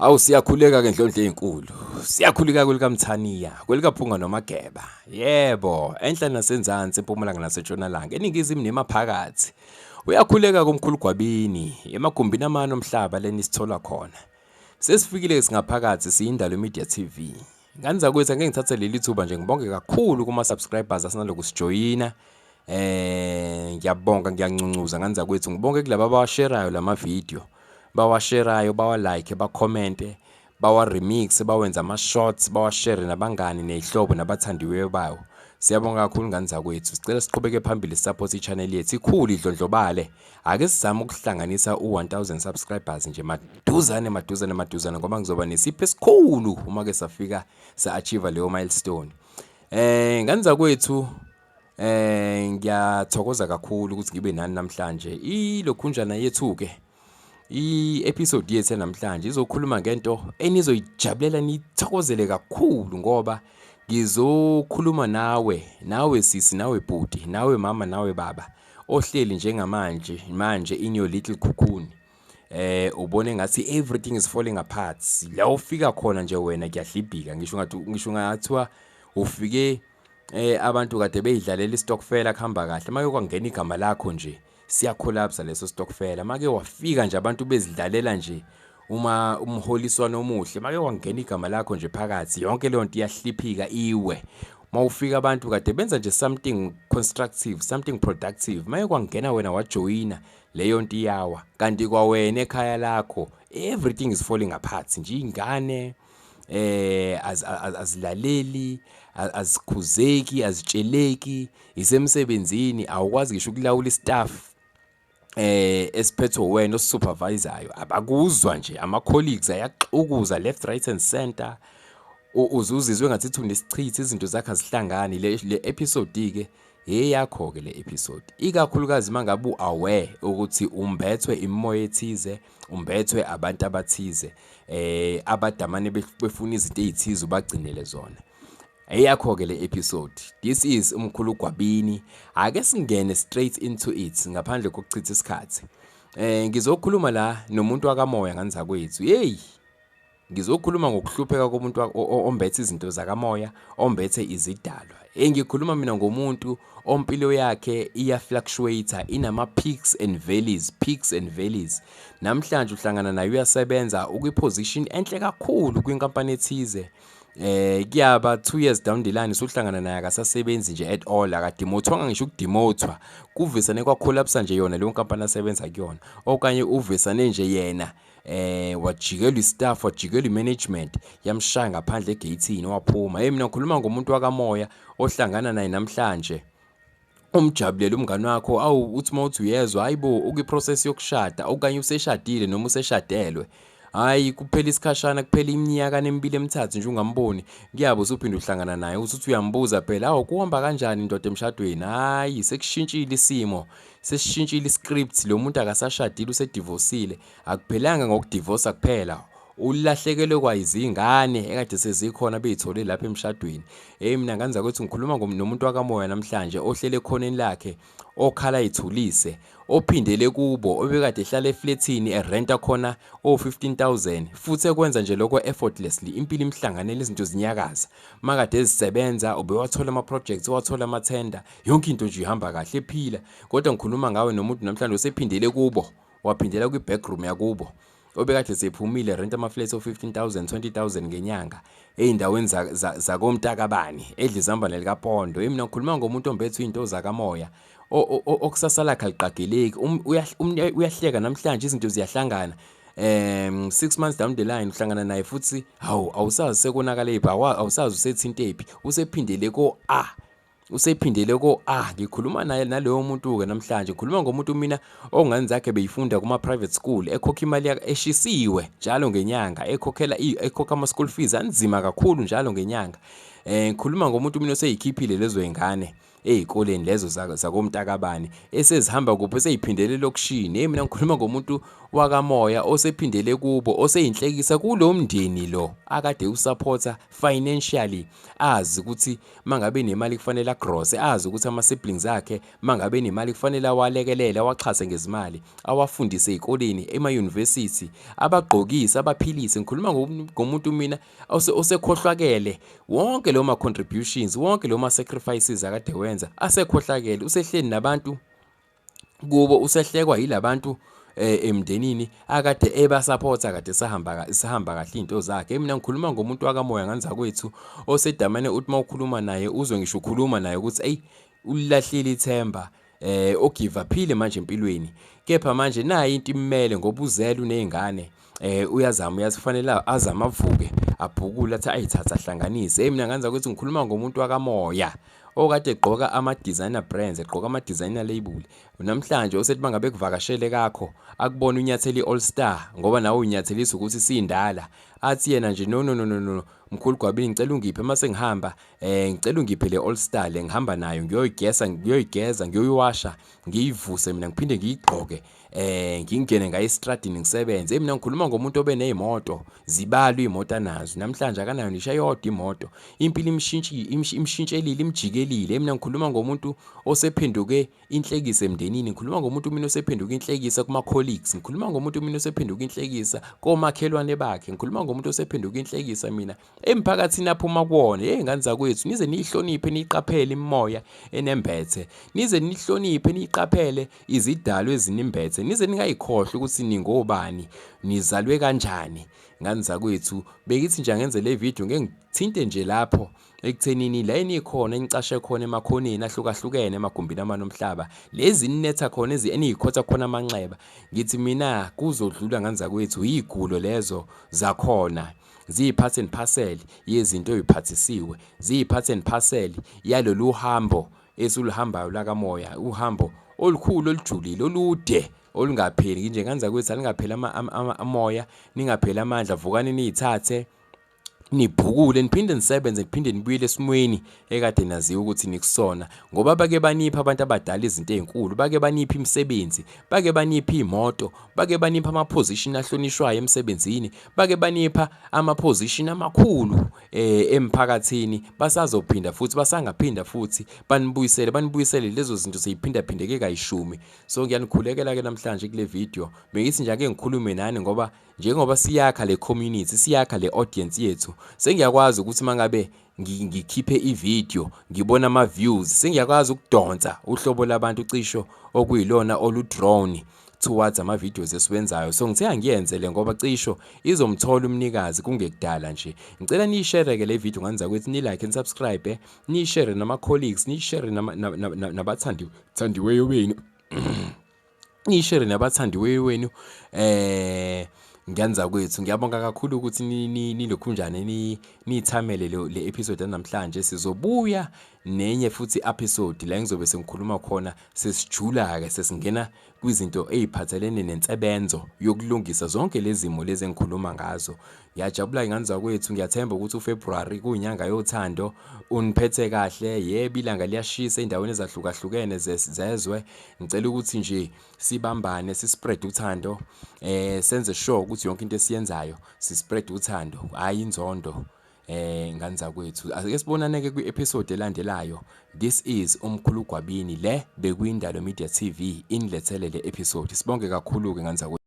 Awu siyakhuleka ke Ndlondlo ezinkulu. Siyakhuleka kwelikaMthaniya, kwelikaPhunga noMageba. Yebo, enhla nasenzansi eMpumalanga naseNtshonalanga, eningizimu nemaphakathi. Uyakhuleka komkhulu Gwabini, emagumbini amano omhlaba leni sithola khona. Sesifikile singaphakathi siyindalo Media TV. Nganza kwethu ngeke ngithathe leli thuba nje ngibonge kakhulu kuma subscribers asinaloku sijoyina. Ngiyabonga ngiyancunuza nganza kwethu ngibonge kulabo abawasherayo lama video. Bawasherayo, bawalike, bacommente, bawaremix, bawenza ama-shorts, bawashare nabangani nezihlobo nabathandiweyo bawo. Siyabonga kakhulu nganza kwethu. Sicela siqhubeke phambili support i-channel yethu ikhulu idlondlobale. Ake sizame ukuhlanganisa u-1000 subscribers nje maduzane ngoba ngizoba nesipho esikhulu uma ke safika sa-achieve leyo milestone. Nganza kwethu ngiyathokoza kakhulu ukuthi ngibe nani namhlanje. Ilokhunjana yethu ke i-episode yethu namhlanje izokhuluma ngento enizoyijabulela nithokozele kakhulu ngoba ngizokhuluma nawe sisi, nawe bhuti, nawe mama, nawe baba ohleli njengamanje in your little cocoon. Ubone ngathi everything is falling apart. La ufika khona nje wena kuyahlibhika, ngisho ngathiwa ufike abantu kade beyidlalela istokfela kuhamba kahle, make kwangena igama lakho nje siya collapse leso stokfela. Make wafika nje abantu bezidlalela nje umholiswano omuhle, make wangena igama lakho nje phakathi, yonke leyo nto iyahliphika iwe. Mawufika abantu kade benza nje something constructive, something productive, make kwangena wena wajoyina leyo nto iyawa. Kanti kwa wena ekhaya lakho everything is falling apart nje, ingane azilaleli, azikhuzeki, azitsheleki, isemsebenzini awukwazi ngisho ukulawula istaff esiphethwe wena osupervisoryo, abakuzwa nje ama-colleagues ayaxukuza left right and center. Uzizwe ngathi unesichitho, izinto zakhe azihlangani. Le episode ke eyakho ke le episode, ikakhulukazi mangabe u-aware ukuthi umbethwe imimoya ethize, umbethwe abantu abathize abadamane befuna izinto ezithize ubagcinele zona. Eyakho ke le episode. This is umkhulu Gwabini. Ake singene straight into it ngaphandle kokuchitha isikhathi. Ngizokhuluma la nomuntu wakamoya nganza kwethu. Ngizokhuluma ngokuhlupheka komuntu ombethe izinto zakamoya, ombethe izidalwa. Ngikhuluma mina ngomuntu ompilo yakhe iya fluctuate, inama peaks and valleys. Namhlanje uhlangana naye uyasebenza ukwiposition enhle kakhulu kwinkampani ethize. Kuyaba 2 years down the line usuhlangana naye akasasebenzi nje at all, akadimothwanga ngisho ukudimothwa, kuvisane kwacollapse nje yona leyo nkampani asebenza kuyona. Okanye uvisane nje yena wajikela istaff, wajikela imanagement, yamshaya ngaphandle egatini waphuma. Mina ngikhuluma ngomuntu wakamoya ohlangana naye namhlanje. Umjabulela umngani wakho, uthi mawuthi uyezwa hayibo ukwiprocess yokushada okanye useshadile noma useshadelwe, hayi kuphela isikhashana, kuphela iminyaka emibili emithathu nje ungamboni, kuyabe usuphinde uhlangana naye uthi uyambuza phela kuhamba kanjani indoda emshadweni. Hayi sekushintshile isimo, sesishintshile iscript, lo muntu akasashadile, usedivorceile. Akuphelanga ngokudivorce kuphela, ulahlekelwe kwayizingane ekade sezikhona beyithole lapha emshadweni. Mina nganza kwethu ngikhuluma nomuntu wakamoya namhlanje ohlele ekhoneni lakhe, okhala ithulise, ophindele kubo, obekade ehlala eflatini erenta khona 15,000, futhi ekwenza nje lokho effortlessly, impilo imhlanganele, izinto zinyakaza. Makade ezisebenza, ubewathola ama projects, wathola ama tender, yonke into nje ihamba kahle ephila. Kodwa ngikhuluma ngawe nomuntu namhlanje osephindele kubo, waphindela kwi backroom yakubo, obekade sephumile rent ama flats of 15,000 20,000 ngenyanga eindaweni zakomntakabani edla izambane likaPondo. Mina ngikhuluma ngomuntu ombethe into zakamoya, okusasa lakhe aliqageleki. Uyahleka namhlanje, izinto ziyahlangana. 6 months down the line uhlangana naye futhi awusazi sekonakala ephi, awusazi usethinta ephi, usephindele ngikhuluma naye naleyo muntu ke namhlanje. Ngikhuluma ngomuntu mina ongani zakhe beyifunda kuma private school, ekhokha imali yakhe eshisiwe njalo ngenyanga, ekhokha ama school fees anzima kakhulu njalo ngenyanga. Ngikhuluma ngomuntu mina oseyikhiphile lezo ingane, ezikoleni lezo zakomntakabani esezihamba kuphi seyiphindele lokishini. Mina ngikhuluma ngomuntu wakamoya osephindele kubo, oseyinhlekisa kulo mndeni lo akade usupporta financially, azi ukuthi mangabe nemali kufanele agrosse, azi ukuthi ama siblings akhe mangabe nemali kufanele awalekelele, awaxhase ngezimali, awafundise ezikoleni, ema-university, abagqokise, abaphilise. Ngikhuluma ngomuntu mina osekhohlwakele wonke lo ma contributions, wonke lo ma sacrifices akade wenza, asekhohlakele, usehleli nabantu kubo, usehlekwa yilabantu emndenini akade ebasupporta, kade sahamba kahle into zakhe. Mina ngikhuluma ngomuntu wakamoya nganzakwethu osedamane uthi mawukhuluma naye uzwe ngisho ukhuluma naye ukuthi ey ulilahlile ithemba, ogive uphile manje empilweni. Kepha manje nayi into imele ngoba uzela unezingane, uyazama kufanele azama avuke abhukule athi ayithatha ahlanganise. Mina nganzakwethu ngikhuluma ngomuntu wakamoya okade egqoka ama-designer brands, egqoka ama-designer label. Namhlanje osethi mangabe kuvakashele kakho akubona unyatheli i-All Star ngoba nawe unyathelisa ukuthi sindala, athi yena nje no mkhulu Gwabini ngicela ungiphe mase ngihamba, ngicela ungiphe le All Star le ngihamba nayo ngiyoyigeza ngiyoyiwasha ngiyivuse mina ngiphinde ngiyigqoke, ngingene ngaye estradini ngisebenze. Mina ngikhuluma ngomuntu obenezimoto, zibalwe imoto anazo, namhlanje akanayo nisha yodwa imoto, impilo imshintshelile imjikelile. Mina ngikhuluma ngomuntu osephenduke inhlekisa emndenini, ngikhuluma ngomuntu mina osephenduka inhlekisa kuma colleagues, ngikhuluma ngomuntu mina osephenduka inhlekisa komakhelwane bakhe, ngikhuluma ngomuntu osephenduka inhlekisa mina emphakathini aphuma kuwona. Ngane zakwethu, nize nihloniphe niqaphele imimoya enembethe, nize nihloniphe niqaphele izidalwa ezinembethe, nize ningayikhohlwa ukuthi ningobani, nizalwe kanjani. Ngane zakwethu, bekithi nje ngenze le video ngengithinte nje lapho ekuthenini la enikhona enicashe khona emakhoneni ahlukahlukene emagumbini amanomhlaba, lezi ninetha khona eniyikhotha khona amanxeba. Ngithi mina kuzodlula ngane zakwethu izigulo lezo zakhona, ziyiphathi and parcel yezinto eziphathisiwe, ziyiphathi and parcel yalolu hambo esuluhambayo lakamoya, uhambo olukhulu olujulile olude olungapheli nje. Ngane zakwethu alingapheli amoya, ningapheli amandla, vukani niyithathe nibhukule, niphinde nisebenze, niphinde nibuyele esimweni ekade naziwe ukuthi nikusona, ngoba bake banipha abantu abadala izinto ezinkulu, bake banipha imisebenzi, bake banipha imoto, bake banipha ama-position ahlonishwayo emsebenzini, bake banipha ama-position amakhulu emphakathini. Basazophinda futhi, basangaphinda futhi banibuyisele lezo zinto seyiphinda phindeke kayishumi. So ngiyanikhulekela ke namhlanje kule video, bengithi nje ake ngikhulume nani ngoba njengoba siyakha le community, siyakha le audience yethu, sengiyakwazi ukuthi mangabe ngikhiphe ivideo ngibona ama views, sengiyakwazi ukudonsa uhlobo labantu cisho okuyilona oludrone towards ama videos esiwenzayo. So ngithe angiyenze le ngoba cisho izomthola umnikazi kungekudala nje. Ngicela niyishare ke le video ngane zakwethu, ni like and subscribe, niyishare nama colleagues, niyishare nabathandiweyo benu niyishare nabathandiweyo wenu. Ngiyaniza kwethu, ngiyabonga kakhulu ukuthi nilokhunjane nithamele le episode namhlanje. Sizobuya nenye futhi episode la ngizobe sengikhuluma khona, sesijula ke sesingena kwizinto eziphathelene nensebenzo yokulungisa zonke lezi zimo lezi engikhuluma ngazo. Ngiyajabula ngane kwethu, ngiyathemba ukuthi uFebruary kuyinyanga yothando uniphethe kahle. Yebo ilanga liyashisa endaweni ezahlukahlukene zezwe. Ngicela ukuthi nje sibambane, sispread uthando, senze sure ukuthi yonke into esiyenzayo sispread uthando, hayi inzondo. Ngane zakwethu, ake sibonane ke kwi-episode elandelayo. This is umkhulu Gwabini, le bekuyindalo Media TV inilethele le episode. Sibonge kakhulu ke ngane zakwethu.